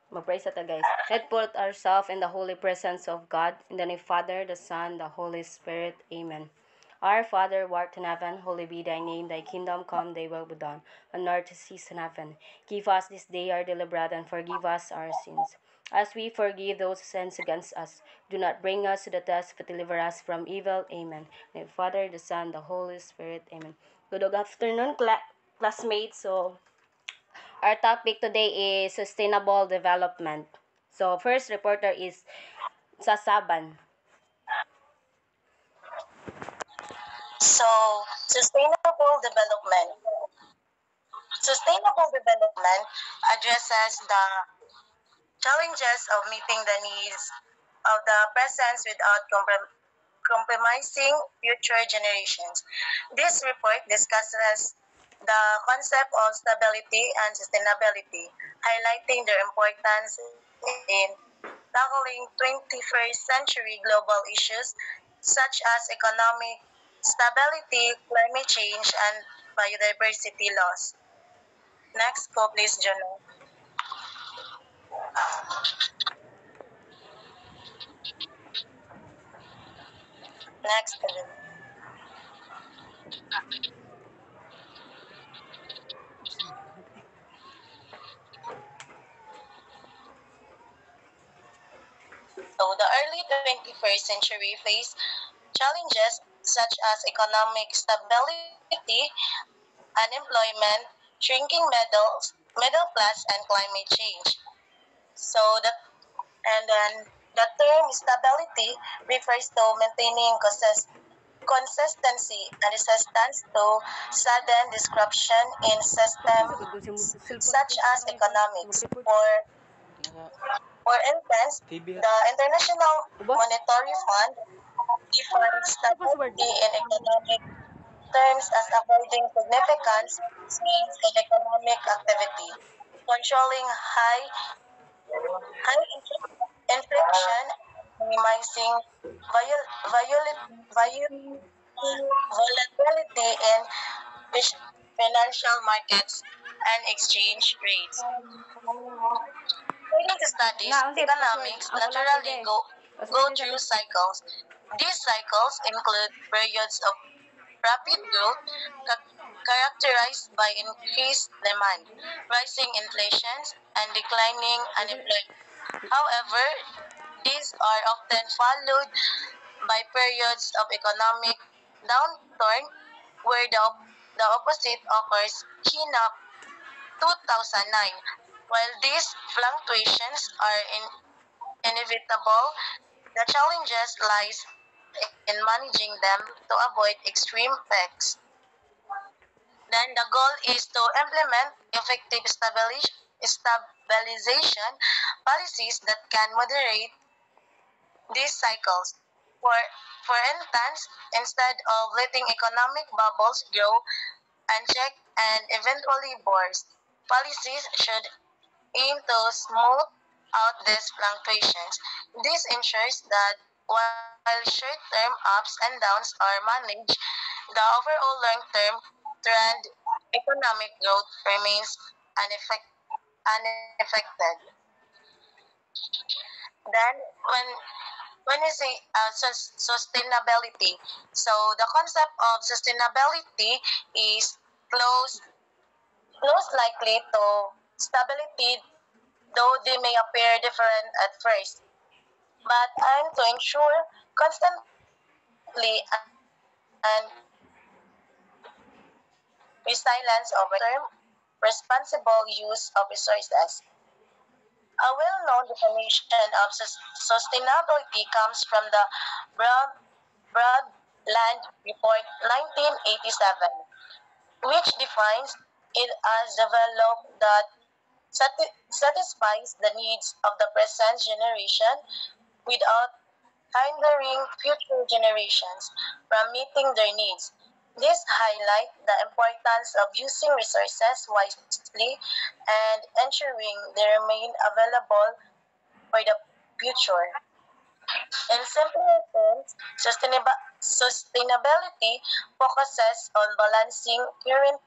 Mag-pray sa ta, guys. Let's put ourselves in the holy presence of God, in the name of Father, the Son, the Holy Spirit. Amen. Our Father, who art in heaven, holy be thy name. Thy kingdom come, thy will be done, on earth as it is in heaven. Give us this day our daily bread, and forgive us our sins, as we forgive those who sin against us. Do not bring us to the test, but deliver us from evil. Amen. In the name of Father, the Son, the Holy Spirit. Amen. Good afternoon, classmates. So, our topic today is sustainable development. So, first reporter is Sasaban. So, sustainable development. Sustainable development addresses the challenges of meeting the needs of the present without compromising future generations. This report discusses the concept of stability and sustainability, highlighting their importance in tackling 21st century global issues such as economic stability, climate change, and biodiversity loss. Next, go please, Jono. Next, Jono. So the early 21st century faced challenges such as economic stability, unemployment, shrinking middle class, and climate change. So the and then the term stability refers to maintaining consistency and resistance to sudden disruption in Kasi sa systems gagawin mo sa cellphone such ko, as economics. For instance, the International Diba? Monetary Fund defines Ano password? stability in economic terms as avoiding significant swings in economic activity, controlling high inflation, minimizing volatility in financial markets and exchange rates. According to Na, studies, unsay password? economics Ang wala naturally pwede. go Password din sa through Facebook. cycles. These cycles include periods of rapid growth characterized by increased demand, rising inflation, and declining unemployment. However, these are often followed by periods of economic downturn where the opposite occurs in 2009. While these fluctuations are inevitable, the challenges lies in managing them to avoid extreme effects. Then the goal is to implement effective stabilization policies that can moderate these cycles. For, for instance, instead of letting economic bubbles grow unchecked and eventually burst, policies should aim to smooth out these fluctuations. This ensures that while short-term ups and downs are managed, the overall long-term trend economic growth remains unaffected. Then, when we say sustainability, so the concept of sustainability is close close likely to stability, though they may appear different at first, but aim to ensure constantly and resilience over term responsible use of resources. A well-known definition of sustainability comes from the Broad, Broadland Report 1987, which defines it as development that satisfies the needs of the present generation without hindering future generations from meeting their needs. This highlights the importance of using resources wisely and ensuring they remain available for the future. In simpler terms, sustainability focuses on balancing current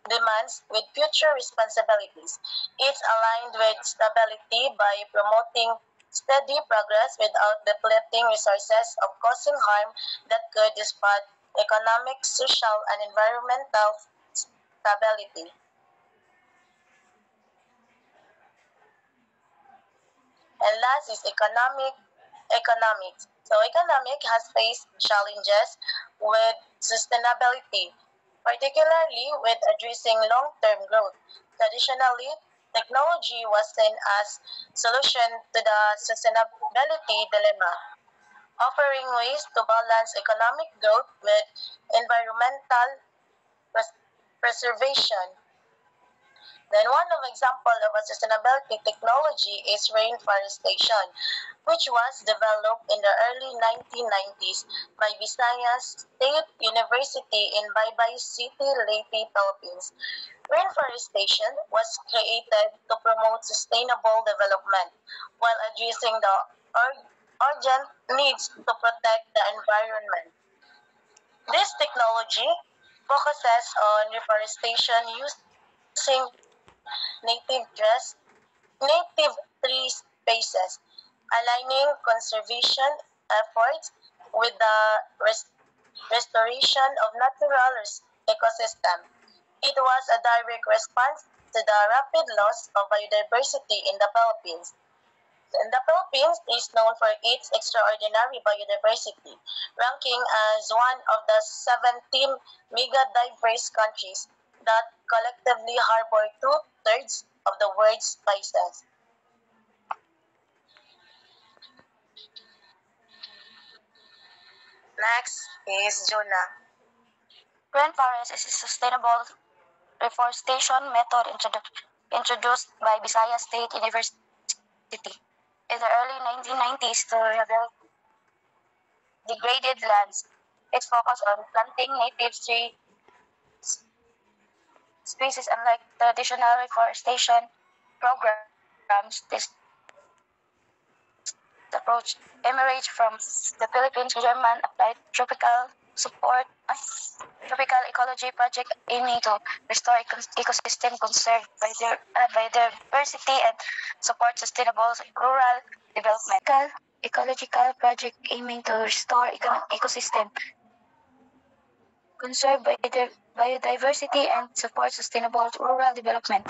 demands with future responsibilities. It's aligned with stability by promoting steady progress without depleting resources or causing harm that could disrupt economic, social, and environmental stability. And last is economics. So economic has faced challenges with sustainability, particularly with addressing long-term growth. Traditionally, technology was seen as solution to the sustainability dilemma, offering ways to balance economic growth with environmental pres- preservation. Then one of example of a sustainability technology is rainforestation, which was developed in the early 1990s by Visayas State University in Baybay City, Leyte, Philippines. Rainforestation was created to promote sustainable development while addressing the urgent needs to protect the environment. This technology focuses on reforestation using native dress, native tree spaces, aligning conservation efforts with the restoration of natural ecosystem. It was a direct response to the rapid loss of biodiversity in the Philippines. And the Philippines is known for its extraordinary biodiversity, ranking as one of the 17 mega-diverse countries that collectively harbor two-thirds of the world's species. Next is Jonah. Rainforest is a sustainable reforestation method introduced by Visayas State University in the early 1990s to rehabilitate degraded lands. It focused on planting native tree species unlike traditional reforestation programs. This approach emerged from the Philippines German applied tropical ecology project aiming to restore ecosystem conserve biodiversity and support sustainable rural development. Ecological project aiming to restore ecosystem, conserve biodiversity and support sustainable rural development.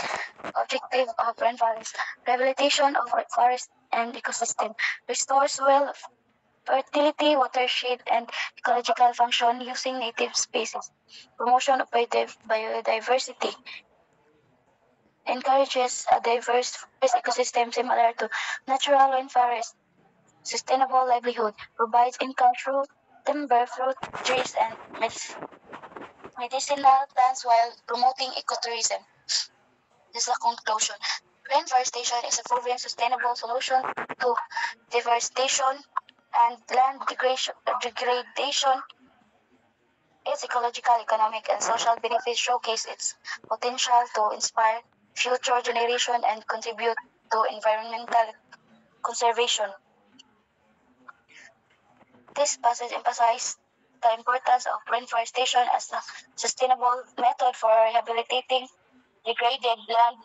Objective of rainforest: rehabilitation of forest and ecosystem, restore soil fertility, watershed, and ecological function using native species. Promotion of biodiversity encourages a diverse forest ecosystem similar to natural rainforest. Sustainable livelihood provides income through timber, fruit trees, and medicinal plants while promoting ecotourism. This is a conclusion. Rainforestation is a proven sustainable solution to deforestation and land degradation. Its ecological, economic, and social benefits showcase its potential to inspire future generations and contribute to environmental conservation. This passage emphasizes the importance of rainforestation as a sustainable method for rehabilitating degraded land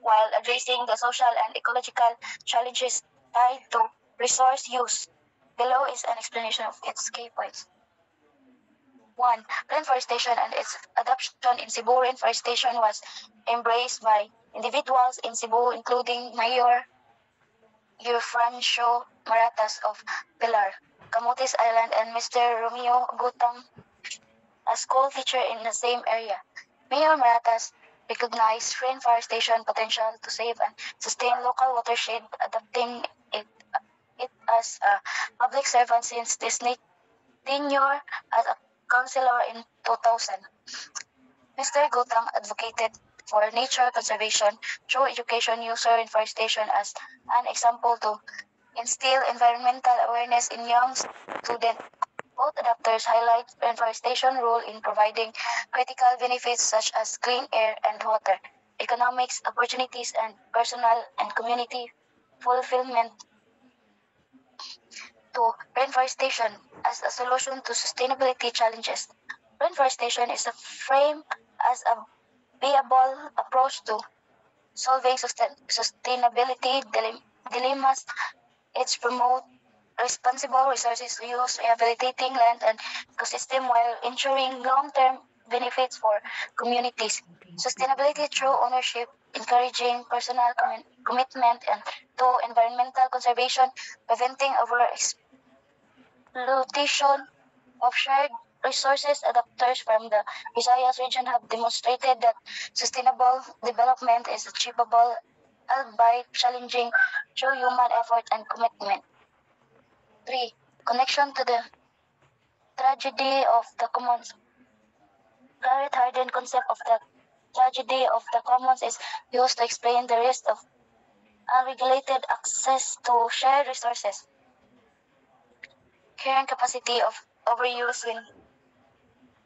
while addressing the social and ecological challenges tied to resource use. Below is an explanation of its key points. 1. Rainforestation and its adoption in Cebu. Rainforestation was embraced by individuals in Cebu, including Mayor Eufrancio Maratas of Pilar, Camotes Island, and Mr. Romeo Gutang, a school teacher in the same area. Mayor Maratas recognized rainforestation potential to save and sustain local watershed, adopting it as a public servant since his tenure as a councillor in 2000. Mr. Gutang advocated for nature conservation through education using rainforestation as an example to instill environmental awareness in young students. Both adopters highlight rainforestation role in providing critical benefits such as clean air and water, economics opportunities, and personal and community fulfillment. To rainforestation as a solution to sustainability challenges. Rainforestation is framed as a viable approach to solving sustainability dilemmas. It's promote responsible resources use, rehabilitating land and ecosystem while ensuring long-term benefits for communities. Sustainability through ownership, encouraging personal commitment and to environmental conservation, preventing overexploitation of shared resources. Adapters from the Visayas region have demonstrated that sustainable development is achievable, albeit challenging, through human effort and commitment. 3. Connection to the tragedy of the commons. Garrett Hardin concept of the tragedy of the commons is used to explain the risk of unregulated access to shared resources. Carrying capacity of overuse when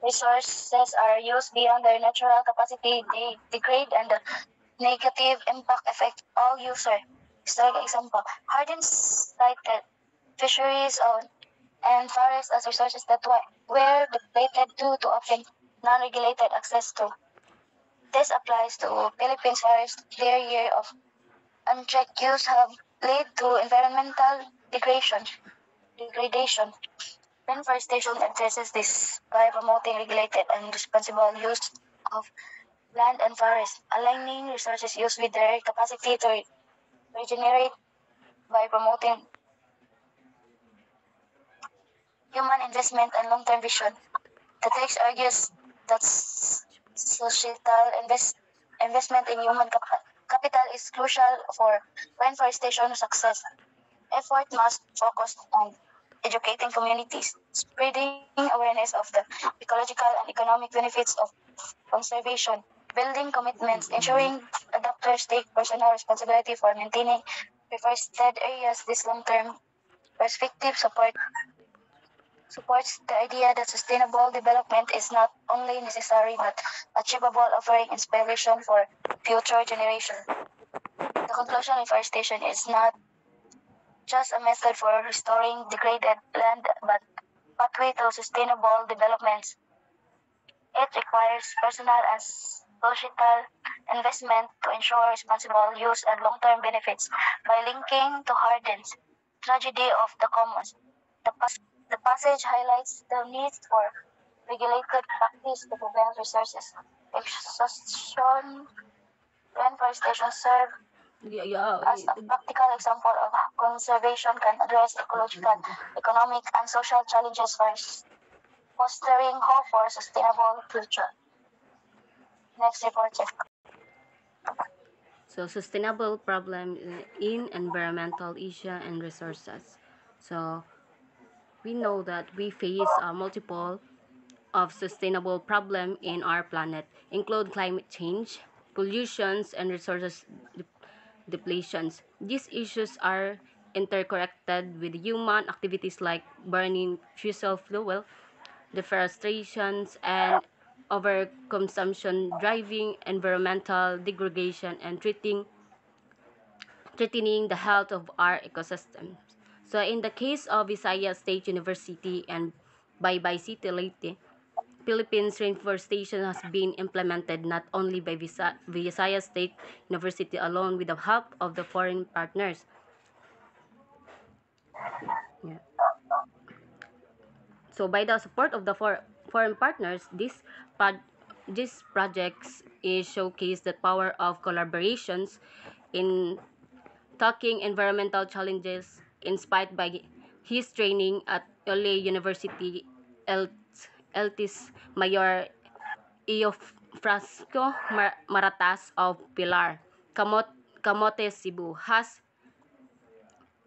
resources are used beyond their natural capacity, they degrade and the negative impact affect all users. Historical example, Hardin cited fisheries and forests as resources that were depleted due to often non-regulated access to. This applies to Philippines forests. Their year of unchecked use have led to environmental degradation. Reforestation addresses this by promoting regulated and responsible use of land and forest, aligning resources use with their capacity to regenerate by promoting human investment and long-term vision. The text argues that societal investment in human capital is crucial for reforestation success. Effort must focus on educating communities, spreading awareness of the ecological and economic benefits of conservation, building commitments, ensuring adopters take personal responsibility for maintaining reforested areas. This long-term perspective supports the idea that sustainable development is not only necessary but achievable, offering inspiration for future generations. The conclusion reforestation is not just a method for restoring degraded land but pathway to sustainable development. It requires personal and societal investment to ensure responsible use and long-term benefits. By linking to Hardin's tragedy of the commons, the passage highlights the need for regulated practice to prevent resources exhaustion. Reforestation serve as a practical example of how conservation can address ecological, economic, and social challenges for fostering hope for a sustainable future. Next report, Jeff. So, sustainable problem in environmental issue and resources. So, we know that we face multiple of sustainable problem in our planet, include climate change, pollutions, and resources depletions. These issues are interconnected with human activities like burning fossil fuel, deforestation, and overconsumption, driving environmental degradation, and threatening the health of our ecosystems. So in the case of Visayas State University and Baybay City Leyte, Philippines reforestation has been implemented not only by Visayas State University alone with the help of the foreign partners. Yeah. So by the support of the foreign partners, these projects is showcase the power of collaborations in tackling environmental challenges inspired by his training at Ole University El Eltis Mayor Eufrasco Maratas of Pilar, Camotes, Cebu, has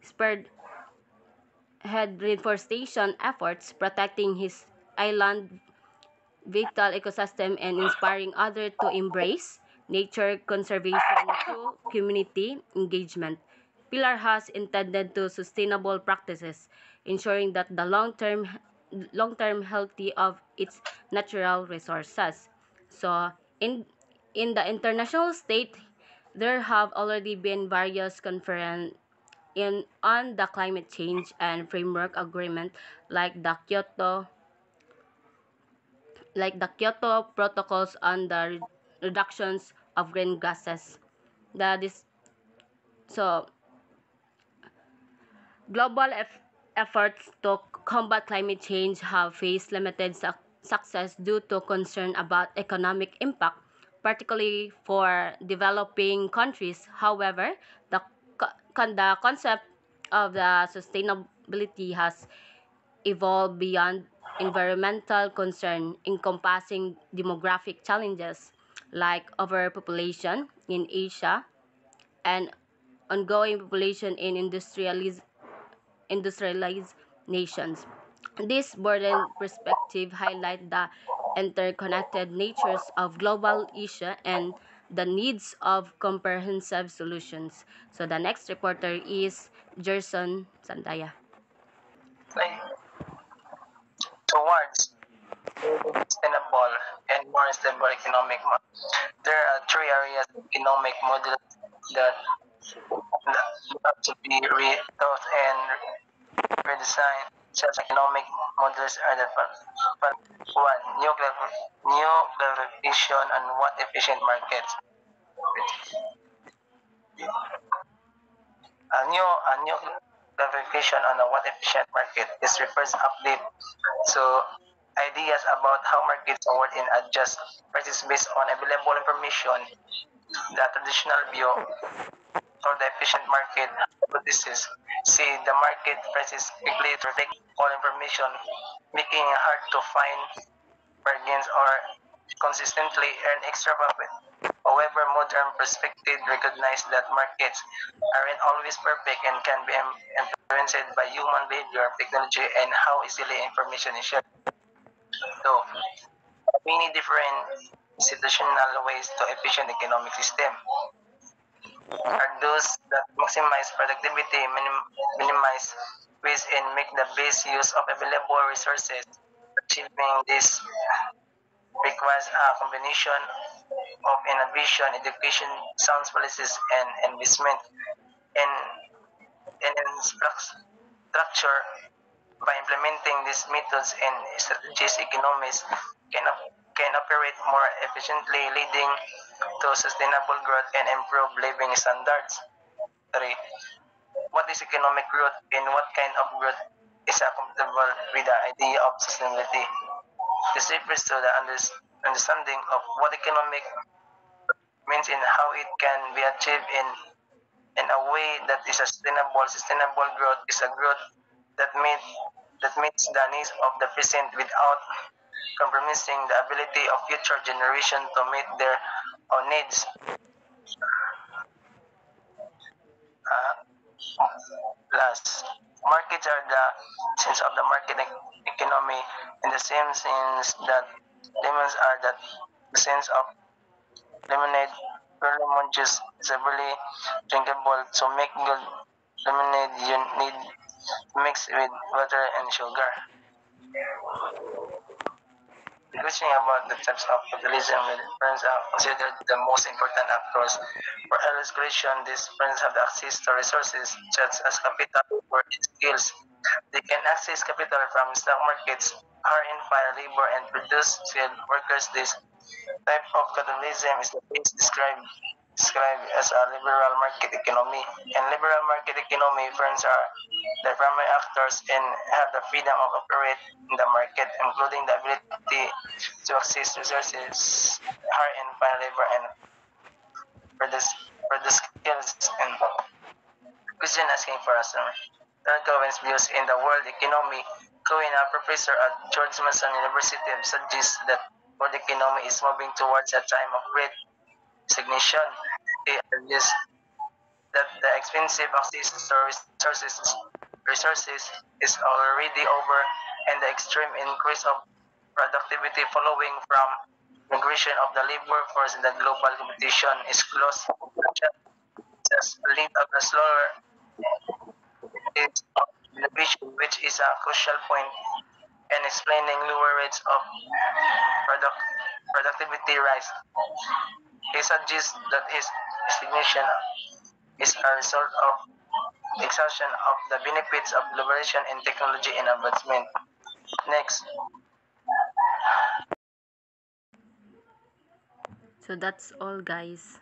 spurred head reforestation efforts, protecting his island vital ecosystem and inspiring others to embrace nature conservation through community engagement. Pilar has intended to sustainable practices, ensuring that the long-term healthy of its natural resources. So, in the international state, there have already been various conferences in on the climate change and framework agreement like the Kyoto protocols on the reductions of greenhouse gases. The dis- so global efforts to combat climate change have faced limited success due to concern about economic impact, particularly for developing countries. However, the concept of the sustainability has evolved beyond environmental concern, encompassing demographic challenges like overpopulation in Asia and ongoing population in industrialized nations. This broadened perspective highlights the interconnected natures of global issues and the needs of comprehensive solutions. So the next reporter is Gerson Sandaya. Like, towards sustainable and more stable economic there are three areas of economic model that have to be rethought and redesigned. Such economic models are the one, new clarification on what efficient markets. A new clarification on what efficient market is refers update. So ideas about how markets work and adjust prices based on available information. The traditional view for the efficient market hypothesis see the market prices quickly reflect all information, making it hard to find bargains or consistently earn extra profit. However, modern perspective recognize that markets aren't always perfect and can be influenced by human behavior, technology, and how easily information is shared. So, many different institutional ways to efficient economic system are those that maximize productivity, minimize waste, and make the best use of available resources. Achieving this requires a combination of innovation, education, sound policies, and investment. And, and in structure, by implementing these methods and strategies, economies can operate more efficiently, leading to sustainable growth and improved living standards. Three, what is economic growth and what kind of growth is compatible with the idea of sustainability? This refers to the understanding of what economic means and how it can be achieved in a way that is sustainable. Sustainable growth is a growth that meets the needs of the present without compromising the ability of future generations to meet their own needs. Uh, Last, markets are the sense of the market economy in the same sense that lemons are the sense of lemonade. Pure lemon juice is really drinkable. To make good lemonade, you need mix with water and sugar. Discussing about the types of capitalism with firms are considered the most important actors. For illustration, these firms have access to resources such as capital, work, and skills. They can access capital from stock markets, hire and fire labor, and produce skilled workers. This type of capitalism is the base described as a liberal market economy. In liberal market economy, firms are the primary actors and have the freedom of operate in the market, including the ability to access resources, hire and find labor, and produce skills. And question asking for us. There Cohen's views in the world economy. Cohen, a professor at George Mason University, suggests that world economy is moving towards a time of great stagnation. He argues that the expensive access to resources is already over, and the extreme increase of productivity following from migration of the labor force in the global competition is close. Just lead of the slower is of innovation, which is a crucial point in explaining lower rates of product, productivity rise. He suggests that his stagnation is a result of exhaustion of the benefits of liberation in technology and advancement. Next, So that's all, guys.